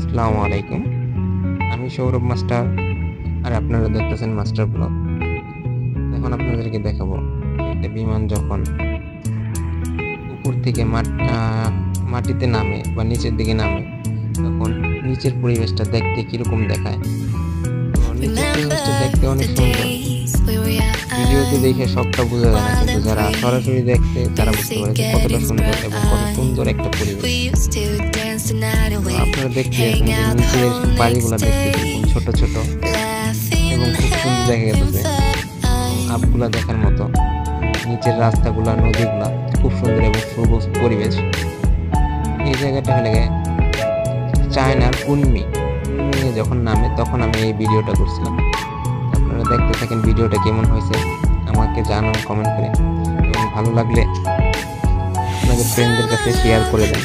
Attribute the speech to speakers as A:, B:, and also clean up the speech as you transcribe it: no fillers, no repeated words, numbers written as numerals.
A: আসসালামু আলাইকুম। আমি সৌরভ মাস্টার আর আপনারা দেখতেছেন মাস্টার ব্লগ। এখন আপনাদেরকে দেখাবো একটা বিমান যখন উপর থেকে মাটিতে নামে বা নিচের দিকে নামে তখন নিচের পরিবেশটা দেখতে কিরকম দেখায়। তো নিচের পরিবেশটা দেখতে অনেক সুন্দর, ভিডিওতে দেখে সবটা বোঝা যায় না, কিন্তু যারা সরাসরি দেখছে তারা বুঝতে পারে যে কতটা সুন্দর এবং কত সুন্দর একটা পরিবেশ। আপনারা দেখতে পাচ্ছেন যে নিচের বাড়িগুলো দেখতে খুব ছোট ছোট এবং খুব সুন্দর দেখা গেছে, আপগুলা দেখার মতো। নিচের রাস্তাগুলা, নদীগুলা খুব সুন্দর এবং সবুজ পরিবেশ। এই জায়গাটা হলে চায়নার কুনমি যখন নামে তখন আমি এই ভিডিওটা করছিলাম। আপনারা দেখতে থাকেন ভিডিওটা কেমন হয়েছে আমাকে জানান কমেন্ট করে, এবং ভালো লাগলে আপনাদের ফ্রেন্ডদের কাছে শেয়ার করে দেন।